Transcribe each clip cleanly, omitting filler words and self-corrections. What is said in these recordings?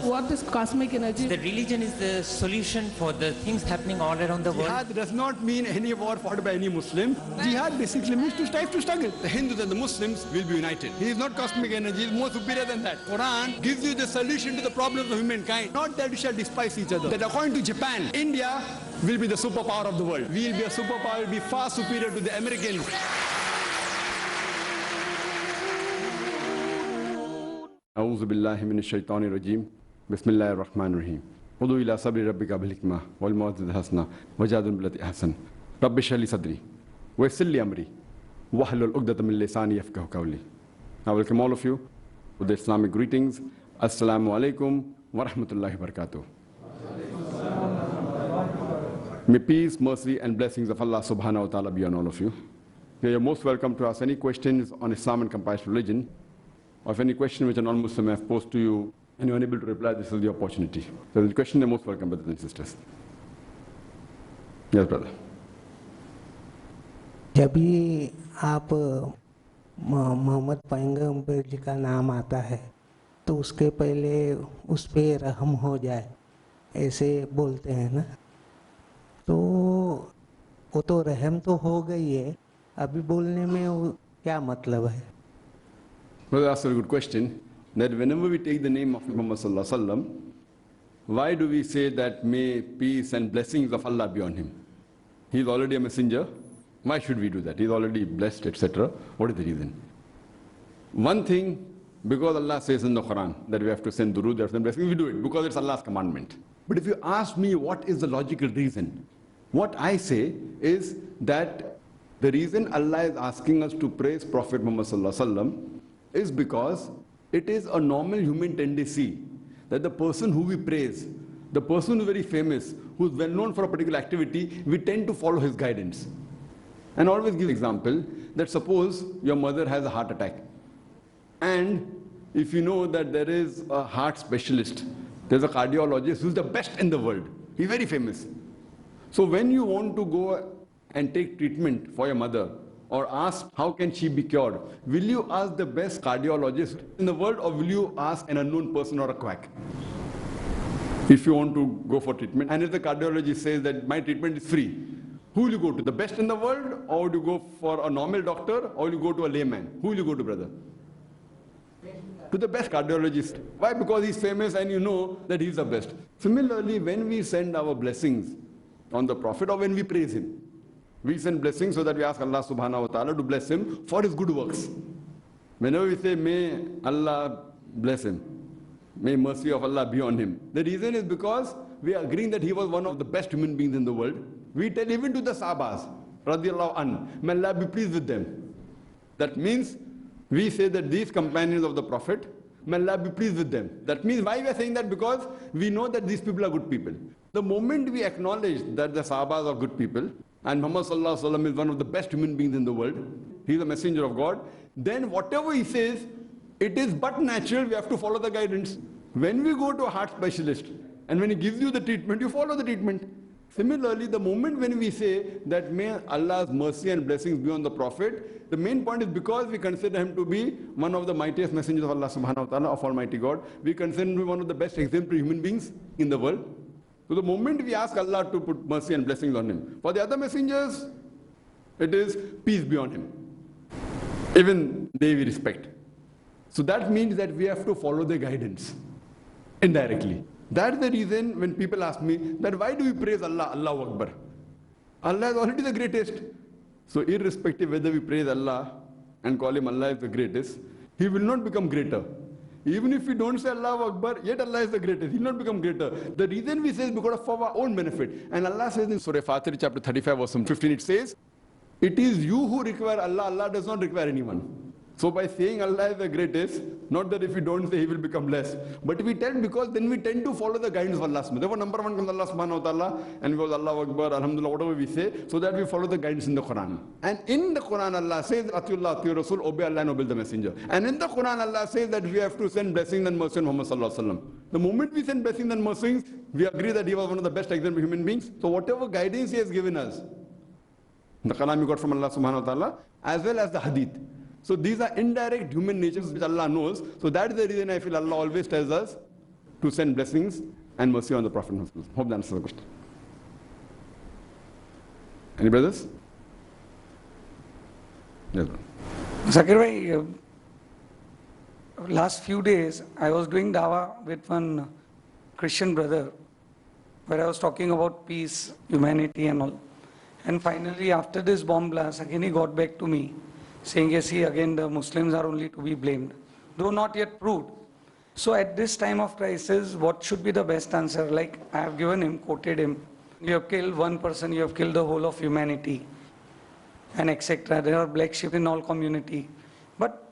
what is cosmic energy? The religion is the solution for the things happening all around the world. Jihad does not mean any war fought by any Muslim. Jihad basically means to strive to struggle. The Hindus and the Muslims will be united. He is not cosmic energy, he is more superior than that. Quran gives you the solution to the problems of humankind. Not that we shall despise each other. That according to Japan, India will be the superpower of the world. We will be a superpower, will be far superior to the Americans. أعوذ بالله من الشيطان الرجيم بسم الله الرحمن الرحيم ادعو إلى صبر ربك بالحكمة والموعظة الحسنة وجادل بالتي أحسن رب اشرح لي صدري ويسر لي أمري واحلل عقدة من لساني يفقهوا قولي. I welcome all of you with the Islamic greetings. Assalamu alaikum wa rahmatullahi wa barakatuh. May peace, mercy and blessings of Allah subhanahu wa ta'ala be on all of you. You are most welcome to ask any questions on Islam and comparative religion, or if any question which a non-Muslim have posed to you and you are unable to reply, this is the opportunity. So the question, you're most welcome, brothers and sisters. Yes, brother. जब भी आप मोहम्मद पैगंबर जी का नाम आता है तो उसके पहले उस पे रहम हो जाए ऐसे बोलते हैं ना, तो वो तो रहम तो हो गई है, अभी बोलने में वो क्या मतलब है? Well, that's a good question. That whenever we take the name of Muhammad sallallahu alaihi wasallam, why do we say that may peace and blessings of Allah be on him? He is already a messenger. Why should we do that? He is already blessed, etc. What is the reason? One thing, because Allah says in the Quran that we have to send durood, we have to send blessings, we do it because it's Allah's commandment. But if you ask me what is the logical reason, what I say is that the reason Allah is asking us to praise Prophet Muhammad sallallahu alaihi wasallam is because it is a normal human tendency that the person who we praise, the person who is very famous, who is well known for a particular activity, we tend to follow his guidance. And I always give example that suppose your mother has a heart attack, and if you know that there is a heart specialist, there's a cardiologist who's the best in the world, he's very famous. So when you want to go and take treatment for your mother, or ask how can she be cured, will you ask the best cardiologist in the world, or will you ask an unknown person or a quack? If you want to go for treatment, and if the cardiologist says that my treatment is free, who will you go to? The best in the world, or would you go for a normal doctor, or will you go to a layman? Who will you go to, brother? To the best cardiologist. Why? Because he's famous and you know that he's the best. Similarly, when we send our blessings on the Prophet or when we praise him, we send blessings so that we ask Allah subhanahu wa ta'ala to bless him for his good works. Whenever we say, may Allah bless him, may mercy of Allah be on him, the reason is because we are agreeing that he was one of the best human beings in the world. We tell even to the Sahabas, radiallahu an, may Allah be pleased with them. That means we say that these companions of the Prophet, may Allah be pleased with them. That means why we are saying that? Because we know that these people are good people. The moment we acknowledge that the Sahabas are good people, and Muhammad sallallahu alaihi wasallam is one of the best human beings in the world, he is a messenger of God, then whatever he says, it is but natural, we have to follow the guidance. When we go to a heart specialist, and when he gives you the treatment, you follow the treatment. Similarly, the moment when we say that may Allah's mercy and blessings be on the Prophet, the main point is because we consider him to be one of the mightiest messengers of Allah subhanahu wa ta'ala, of Almighty God. We consider him to be one of the best exemplary human beings in the world. So the moment we ask Allah to put mercy and blessings on him, for the other messengers, it is peace be on him. Even they we respect. So that means that we have to follow their guidance indirectly. That's the reason when people ask me that why do we praise Allah, Allahu Akbar? Allah is already the greatest. So irrespective whether we praise Allah and call him Allah is the greatest, he will not become greater. Even if we don't say Allahu Akbar, yet Allah is the greatest. He will not become greater. The reason we say is because of our own benefit. And Allah says in Surah Fatir chapter 35 verse 15, it says, it is you who require Allah, Allah does not require anyone. So by saying Allah is the greatest, not that if we don't say he will become less, but we tell because then we tend to follow the guidance of Allah. Therefore number one comes Allah subhanahu wa ta'ala, and we go Allah Akbar, Alhamdulillah, whatever we say, so that we follow the guidance in the Quran. And in the Quran Allah says, Atiullah, Atiur Rasul, obey Allah and obey the Messenger. And in the Quran Allah says that we have to send blessings and mercy on Muhammad sallallahu alaihi wasallam. The moment we send blessings and mercies, we agree that he was one of the best exemplary human beings. So whatever guidance he has given us, the kalam you got from Allah subhanahu wa ta'ala, as well as the hadith. So these are indirect human natures which Allah knows. So that is the reason I feel Allah always tells us to send blessings and mercy on the Prophet Muhammad. Hope that answers the question. Any brothers? Yes. Zakir bhai, last few days I was doing dawah with one Christian brother where I was talking about peace, humanity and all. And finally after this bomb blast, again he got back to me saying, yes, see, again the Muslims are only to be blamed, though not yet proved. So at this time of crisis, what should be the best answer? Like I have given him, quoted him, you have killed one person, you have killed the whole of humanity, and etc. There are black sheep in all community. But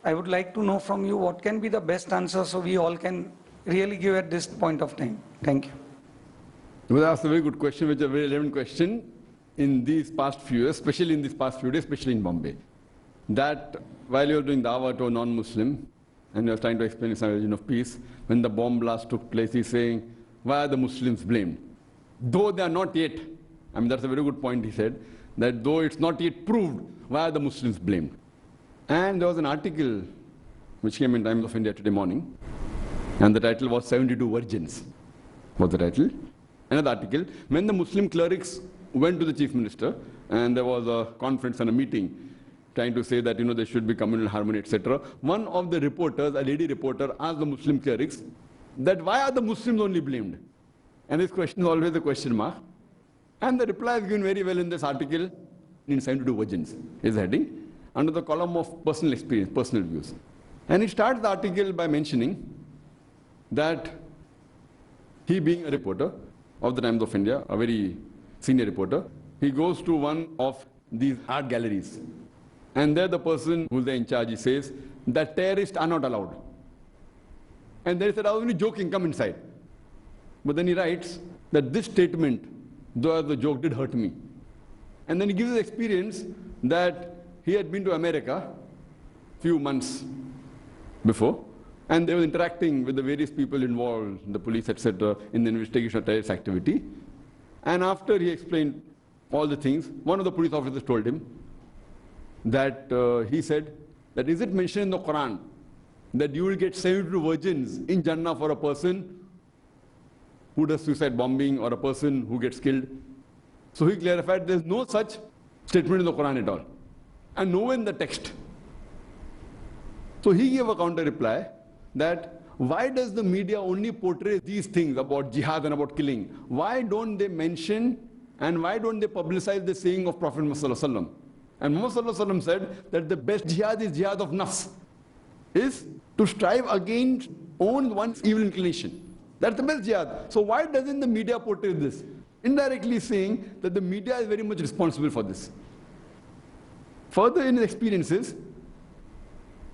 I would like to know from you what can be the best answer so we all can really give at this point of time. Thank you. Well, that's a very good question, which is a very relevant question in these past few years, especially in these past few days, especially in Bombay. That while you're doing dawah to a non-Muslim, and you're trying to explain his religion of peace, when the bomb blast took place, he's saying, why are the Muslims blamed? Though they are not yet, I mean, that's a very good point he said, that though it's not yet proved, why are the Muslims blamed? And there was an article which came in Times of India today morning, and the title was 72 Virgins, was the title. Another article, when the Muslim clerics went to the Chief Minister, and there was a conference and a meeting, trying to say that, there should be communal harmony, etc. One of the reporters, a lady reporter, asked the Muslim clerics that why are the Muslims only blamed? And this question is always a question mark. And the reply is given very well in this article in 72 Virgins, is heading, under the column of personal experience, personal views. And he starts the article by mentioning that he, being a reporter of the Times of India, a very senior reporter, he goes to one of these art galleries. And there the person who's there in charge, he says that terrorists are not allowed. And they said, I was only joking, come inside. But then he writes that this statement, though as a joke, did hurt me. And then he gives his experience that he had been to America few months before, and they were interacting with the various people involved, the police, etc., in the investigation of terrorist activity. And after he explained all the things, one of the police officers told him that he said that is it mentioned in the Quran that you will get 72 virgins in Jannah for a person who does suicide bombing or a person who gets killed? So he clarified there's no such statement in the Quran at all, and nowhere in the text. So he gave a counter reply that why does the media only portray these things about jihad and about killing? Why don't they mention and why don't they publicize the saying of Prophet Muhammad? And Muhammad said that the best jihad is jihad of nafs, is to strive against one's evil inclination. That's the best jihad. So why doesn't the media portray this? Indirectly saying that the media is very much responsible for this. Further in his experiences,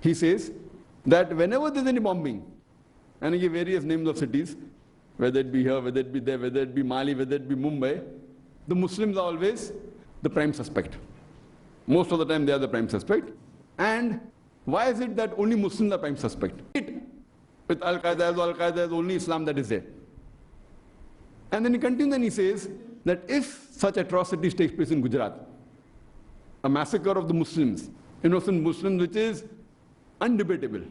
he says that whenever there's any bombing, and he gives various names of cities, whether it be here, whether it be there, whether it be Mali, whether it be Mumbai, the Muslims are always the prime suspect. Most of the time they are the prime suspect. And why is it that only Muslims are prime suspect? With Al-Qaeda is only Islam that is there. And then he continues and he says that if such atrocities take place in Gujarat, a massacre of the Muslims, innocent Muslims, which is undebatable,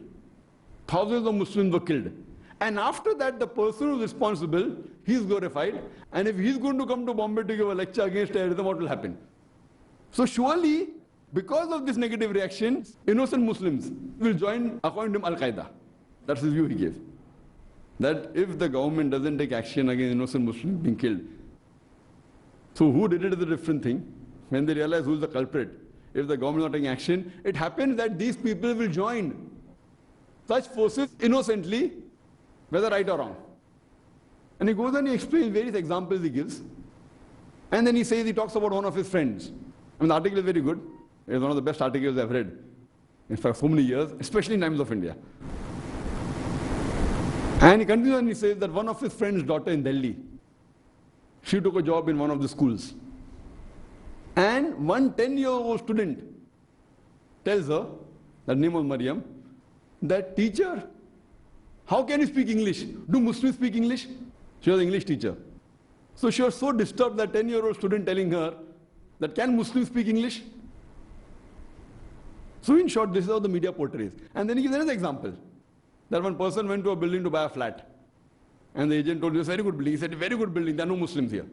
thousands of Muslims were killed. And after that, the person who is responsible, he is glorified. And if he is going to come to Bombay to give a lecture against terrorism, what will happen? So surely, because of this negative reaction, innocent Muslims will join, according to him, Al-Qaeda. That's his view he gave. That if the government doesn't take action against innocent Muslims being killed, so who did it is a different thing. When they realize who is the culprit, if the government is not taking action, it happens that these people will join such forces innocently, whether right or wrong. And he goes and he explains various examples he gives. And then he says, he talks about one of his friends. I mean, the article is very good. It's one of the best articles I've read in fact so many years, especially in Times of India. And he continues and he says that one of his friend's daughter in Delhi, she took a job in one of the schools. And one 10-year-old student tells her, the name was Mariam, that teacher, how can you speak English? Do Muslims speak English? She was an English teacher. So she was so disturbed, that 10-year-old student telling her that can Muslims speak English? So in short, this is how the media portrays. And then he gives another example, that one person went to a building to buy a flat. And the agent told me, it's a very good building. He said, very good building, there are no Muslims here.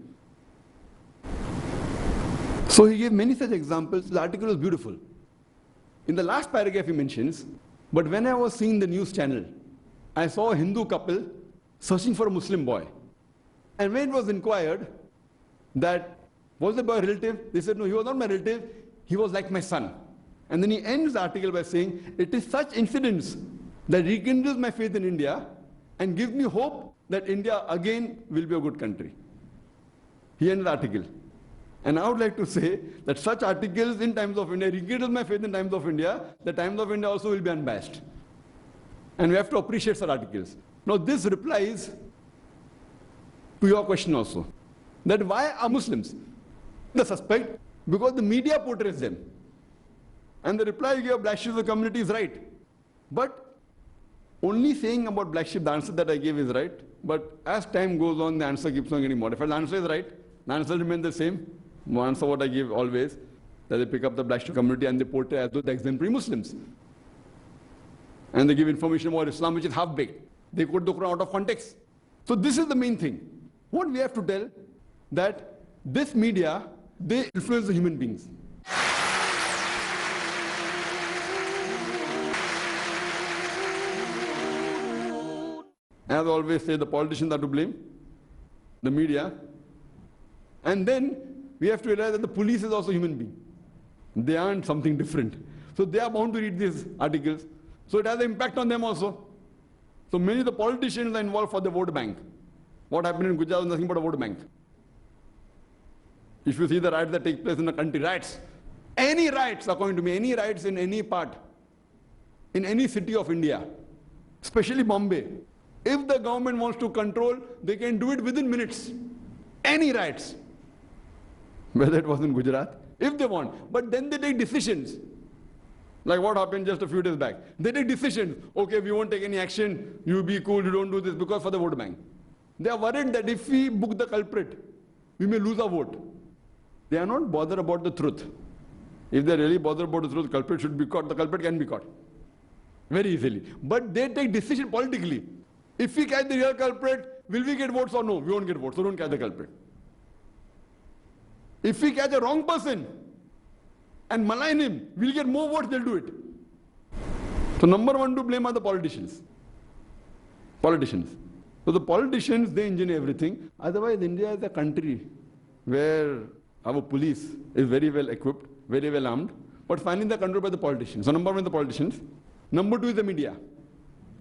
So he gave many such examples. The article was beautiful. In the last paragraph he mentions, but when I was seeing the news channel, I saw a Hindu couple searching for a Muslim boy. And when it was inquired that, was the boy a relative? They said, no, he was not my relative, he was like my son. And then he ends the article by saying, it is such incidents that rekindles my faith in India and gives me hope that India again will be a good country. He ends the article. And I would like to say that such articles in Times of India rekindle my faith in Times of India. The Times of India also will be unbiased. And we have to appreciate such articles. Now this replies to your question also. That why are Muslims the suspect? Because the media portrays them. And the reply you gave, black sheep of the community is right. But only saying about black sheep, the answer that I gave is right. But as time goes on, the answer keeps on getting modified. The answer is right. The answer remains the same. The answer what I give always, that they pick up the black sheep community and they portray as though the exemplary Muslims. And they give information about Islam which is half-baked. They quote the Quran out of context. So this is the main thing. What we have to tell, that this media, they influence the human beings. As I always say, the politicians are to blame, the media. And then we have to realize that the police is also a human being. They aren't something different. So they are bound to read these articles. So it has an impact on them also. So many of the politicians are involved for the vote bank. What happened in Gujarat was nothing but a vote bank. If you see the riots that take place in the country, riots, any riots, according to me, any riots in any part, in any city of India, especially Bombay, if the government wants to control, they can do it within minutes. Any riots. Whether it was in Gujarat, if they want. But then they take decisions. Like what happened just a few days back. They take decisions. Okay, we won't take any action. You be cool, you don't do this because for the vote bank. They are worried that if we book the culprit, we may lose our vote. They are not bothered about the truth. If they really bother about the truth, the culprit should be caught. The culprit can be caught very easily. But they take decision politically. If we catch the real culprit, will we get votes or no? We won't get votes, so don't catch the culprit. If we catch a wrong person and malign him, we'll get more votes, they'll do it. So number one to blame are the politicians. Politicians. So the politicians, they engineer everything. Otherwise, India is a country where our police is very well equipped, very well armed, but finally they're controlled by the politicians. So number one is the politicians. Number two is the media.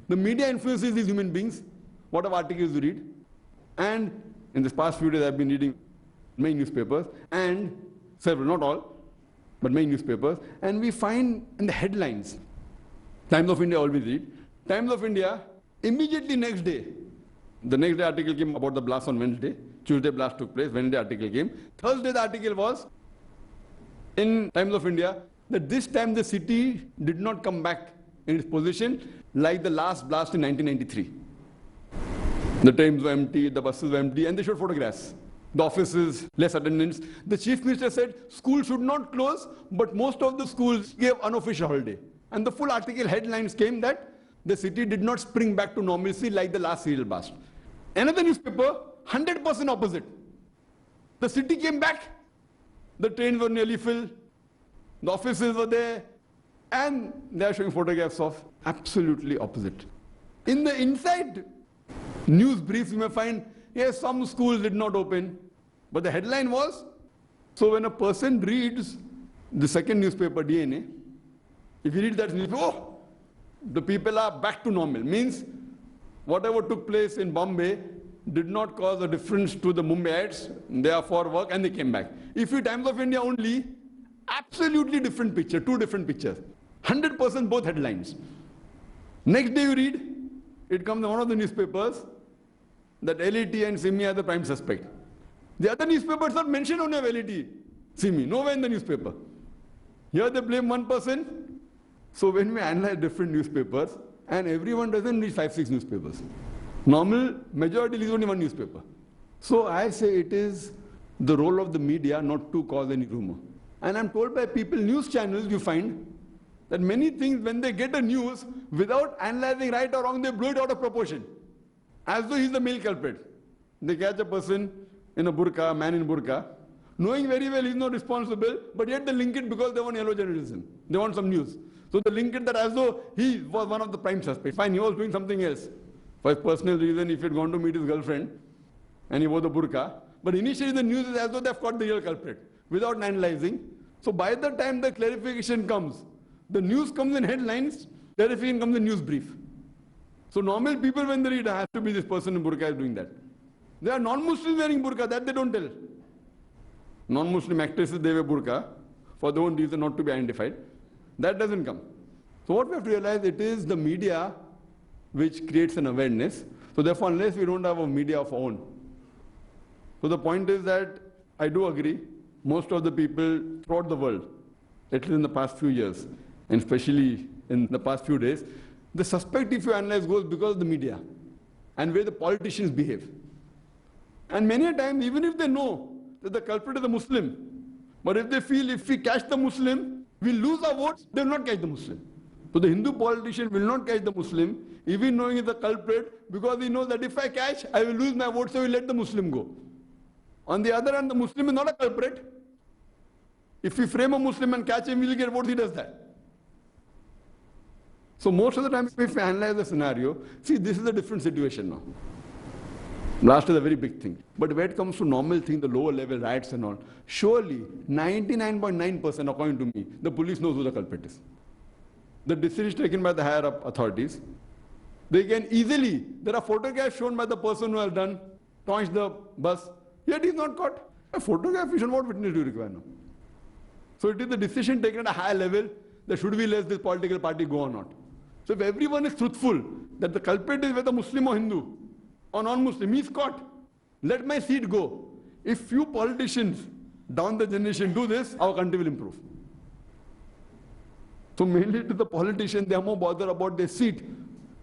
The media influences these human beings, whatever articles you read. And in this past few days, I've been reading many newspapers, and several, not all, but many newspapers, and we find in the headlines, Times of India always read, Times of India, immediately next day, the next day article came about the blast on Wednesday, Tuesday blast took place, Wednesday article came, Thursday the article was, in Times of India, that this time the city did not come back in its position like the last blast in 1993. The trains were empty, the buses were empty, and they showed photographs. The offices, less attendance. The chief minister said schools should not close, but most of the schools gave unofficial holiday. And the full article headlines came that the city did not spring back to normalcy like the last serial blast. Another newspaper, 100% opposite. The city came back, the trains were nearly filled, the offices were there, and they are showing photographs of absolutely opposite. In the inside news briefs, you may find, yes, some schools did not open, but the headline was, so when a person reads the second newspaper, DNA, if you read that newspaper, oh, the people are back to normal. Means whatever took place in Bombay did not cause a difference to the Mumbaiites. They are for work and they came back. If you Times of India only, absolutely different picture, two different pictures. 100% both headlines. Next day you read, it comes in one of the newspapers, that LET and Simi are the prime suspect. The other newspapers are mentioned only of LET, Simi, nowhere in the newspaper. Here they blame one person. So when we analyze different newspapers, and everyone doesn't read 5-6 newspapers. Normal majority reads only one newspaper. So I say it is the role of the media not to cause any rumor. And I'm told by people, news channels, you find that many things, when they get a news, without analyzing right or wrong, they blow it out of proportion. as though he's the male culprit. They catch a person in a burqa, a man in burqa, knowing very well he's not responsible, but yet they link it because they want yellow journalism. They want some news. So they link it that as though he was one of the prime suspects. Fine, he was doing something else. For his personal reason, if he had gone to meet his girlfriend and he wore the burqa. But initially the news is as though they've caught the real culprit without analyzing. So by the time the clarification comes, the news comes in headlines, clarification comes in news brief. So normal people when they read, has to be this person in burqa is doing that. There are non-Muslims wearing burqa, that they don't tell. Non-Muslim actresses, they wear burqa for their own reason not to be identified. That doesn't come. So what we have to realize, it is the media which creates an awareness. So therefore, unless we don't have a media of our own. So the point is that I do agree, most of the people throughout the world, at least in the past few years, and especially in the past few days, the suspect, if you analyze, goes because of the media and where the politicians behave. And many a times, even if they know that the culprit is a Muslim, but if they feel if we catch the Muslim, we lose our votes, they will not catch the Muslim. So the Hindu politician will not catch the Muslim, even knowing he's the culprit, because he knows that if I catch, I will lose my votes, so he will let the Muslim go. On the other hand, the Muslim is not a culprit. If we frame a Muslim and catch him, we will get votes, he does that. So most of the time, if we analyze the scenario, see, this is a different situation now. Blast is a very big thing. But when it comes to normal things, the lower level riots and all, surely 99.9% according to me, the police knows who the culprit is. The decision is taken by the higher up authorities. They can easily, there are photographs shown by the person who has done, launched the bus, yet he is not caught. A photograph is shown, what witness do you require now? So it is the decision taken at a high level that should we let this political party go or not. So if everyone is truthful that the culprit is whether Muslim or Hindu or non-Muslim, he is caught. Let my seat go. If few politicians down the generation do this, our country will improve. So mainly to the politicians, they are more bothered about their seat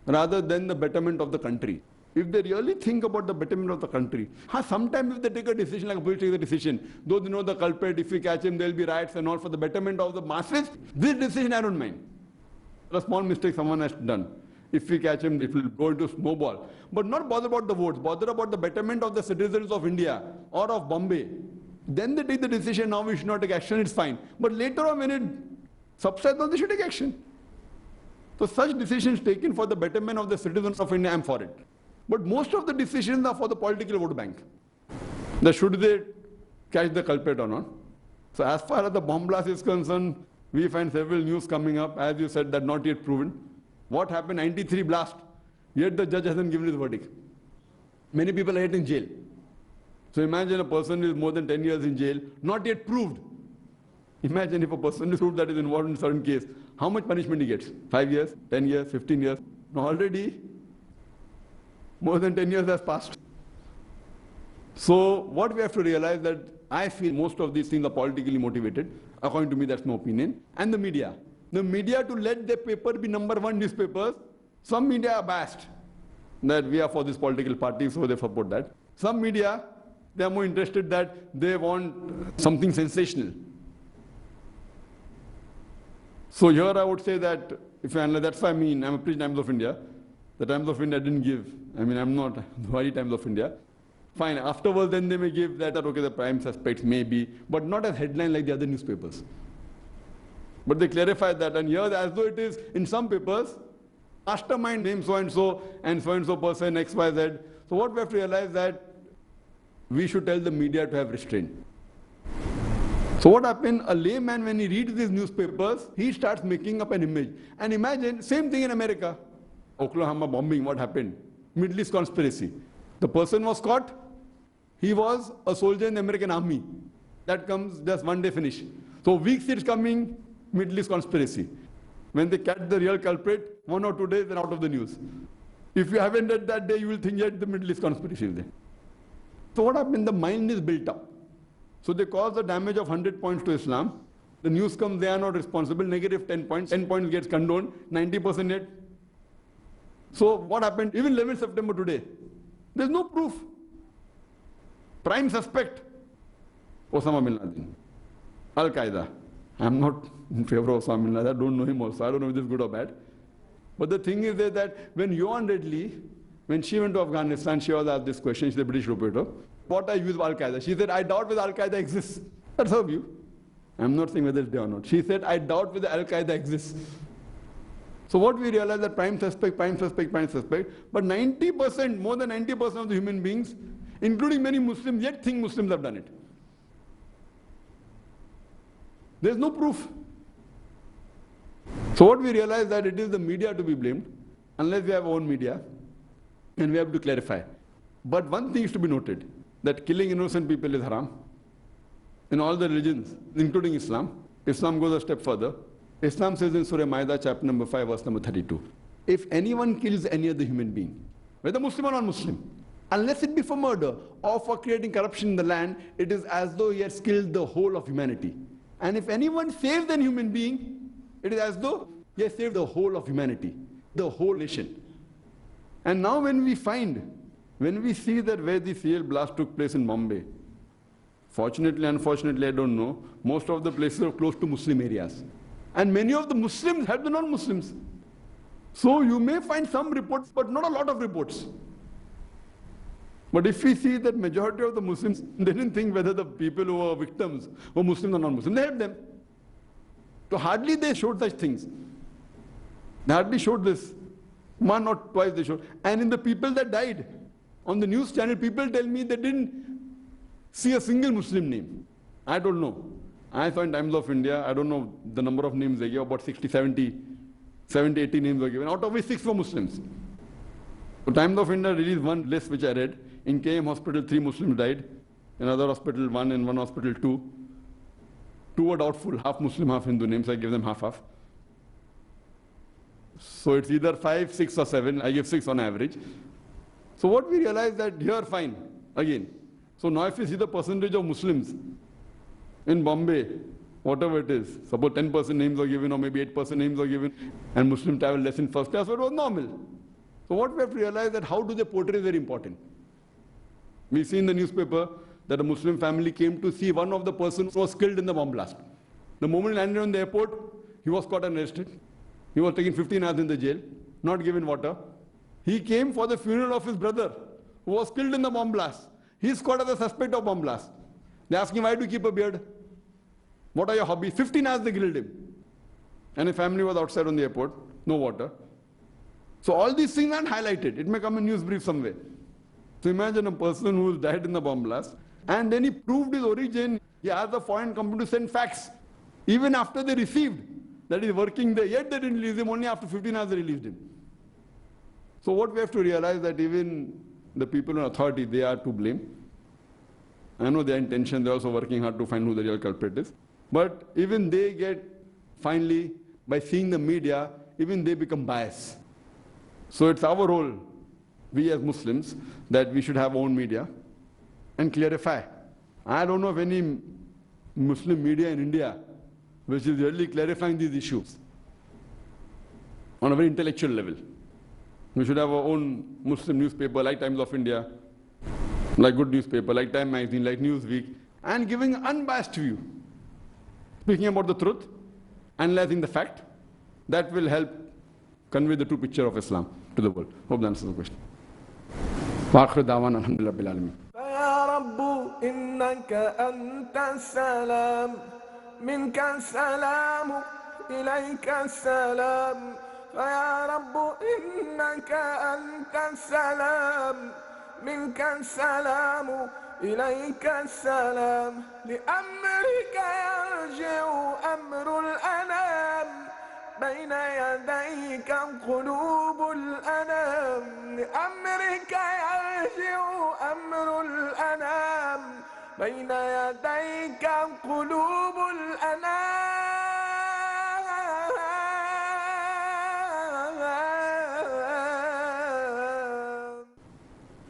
rather than the betterment of the country. If they really think about the betterment of the country, sometimes if they take a decision, like a police takes a decision, though they know the culprit, if we catch him, there will be riots and all for the betterment of the masses, this decision I don't mind. A small mistake someone has done. If we catch him, it will go into snowball. But not bother about the votes, bother about the betterment of the citizens of India or of Bombay. Then they take the decision, now we should not take action, it's fine. But later on when it subsides, they should take action. So such decisions taken for the betterment of the citizens of India, I am for it. But most of the decisions are for the political vote bank. That should they catch the culprit or not. So as far as the bomb blast is concerned, we find several news coming up, as you said, that not yet proven. What happened, 93 blast, yet the judge hasn't given his verdict. Many people are yet in jail. So imagine a person is more than 10 years in jail, not yet proved. Imagine if a person is proved that is involved in a certain case, how much punishment he gets? 5 years, 10 years, 15 years. Now already, more than 10 years has passed. So what we have to realize that I feel most of these things are politically motivated. According to me, that's my opinion. And the media. The media to let their paper be #1 newspapers. Some media are biased that we are for this political party, so they support that. Some media, they are more interested that they want something sensational. So here I would say that, if you analyze, that's why I'm a pre-Times of India. The Times of India didn't give. I'm not the early Times of India. Fine, afterwards then they may give that, okay, the prime suspects may be, but not as headline like the other newspapers. But they clarify that, and here as though it is in some papers, mastermind name so and so person XYZ. So what we have to realize that we should tell the media to have restraint. So what happened, a layman when he reads these newspapers, he starts making up an image. And imagine, same thing in America. Oklahoma bombing, what happened? Middle East conspiracy. The person was caught. He was a soldier in the American army. That comes just one day finish. So weeks it's coming, Middle East conspiracy. When they catch the real culprit, 1 or 2 days, they're out of the news. If you haven't read that day, you will think yet the Middle East conspiracy is there. So what happened? The mind is built up. So they cause the damage of 100 points to Islam. The news comes, they are not responsible, negative 10 points. 10 points gets condoned, 90% yet. So what happened? Even 11th September today, there's no proof. Prime suspect, Osama bin Laden, Al-Qaeda. I'm not in favor of Osama bin Laden. I don't know him also. I don't know if this is good or bad. But the thing is that when Johan Redley, When she went to Afghanistan, she was asked this question, she's a British reporter. What are you with Al-Qaeda? She said, I doubt whether Al-Qaeda exists. That's her view. I'm not saying whether it's there or not. She said, I doubt whether Al-Qaeda exists. So what we realize that prime suspect, but 90%, more than 90% of the human beings, including many Muslims, yet think Muslims have done it. There's no proof. So what we realize that it is the media to be blamed, unless we have our own media, and we have to clarify. But one thing is to be noted, that killing innocent people is haram. In all the religions, including Islam, Islam goes a step further. Islam says in Surah Ma'idah, chapter number 5, verse number 32, if anyone kills any other human being, whether Muslim or non-Muslim, unless it be for murder or for creating corruption in the land, it is as though he has killed the whole of humanity. And if anyone saves an human being, it is as though he has saved the whole of humanity, the whole nation. And now when we see that where the CL blast took place in Bombay, fortunately, unfortunately, I don't know, most of the places are close to Muslim areas. And many of the Muslims help the non-Muslims. So you may find some reports, but not a lot of reports. But if we see that majority of the Muslims, they didn't think whether the people who were victims were Muslim or non-Muslim, they helped them. So hardly they showed such things. They hardly showed this. One or twice they showed. And in the people that died, on the news channel, people tell me they didn't see a single Muslim name. I don't know. I saw in Times of India, I don't know the number of names they gave, about 60, 70, 80 names were given, out of which 6 were Muslims. So Times of India released one list which I read. In KM hospital, 3 Muslims died. In other hospital, 1. In one hospital, 2. 2 were doubtful, half Muslim, half Hindu names. I gave them half-half. So it's either 5, 6 or 7. I give 6 on average. So what we realize that here, fine, again. So now if you see the percentage of Muslims in Bombay, whatever it is, suppose 10% names are given or maybe 8% names are given, and Muslim travel less in first class, so it was normal. So what we have to realize that how do they portray is very important. We see in the newspaper that a Muslim family came to see one of the persons who was killed in the bomb blast. The moment he landed on the airport, he was caught and arrested. He was taken 15 hours in the jail, not given water. He came for the funeral of his brother who was killed in the bomb blast. He is caught as a suspect of bomb blast. They ask him, why do you keep a beard? What are your hobbies? 15 hours they grilled him. And his family was outside on the airport, no water. So all these things aren't highlighted. It may come in news brief somewhere. So imagine a person who died in the bomb blast, and then he proved his origin. He asked the foreign company to send fax. Even after they received that he's working there, yet they didn't release him. Only after 15 hours they released him. So what we have to realize that even the people in authority, they are to blame. I know their intention, they're also working hard to find who the real culprit is. But even they get, finally, by seeing the media, even they become biased. So it's our role, we as Muslims, that we should have our own media and clarify. I don't know of any Muslim media in India which is really clarifying these issues on a very intellectual level. We should have our own Muslim newspaper like Times of India, like Good Newspaper, like Time Magazine, like Newsweek, and giving an unbiased view. Speaking about the truth, analyzing the fact, that will help convey the true picture of Islam to the world. Hope that answers the question. وآخر دعوانا الحمد لله رب العالمين. فيا رب إنك أنت السلام منك السلام إليك السلام فيا رب إنك أنت السلام منك السلام إليك السلام لأمرك يرجع أمر الأنام بين يديك قلوب الأنام لأمرك يرجع أمر الأنام بين يديك قلوب الأنام.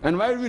And while we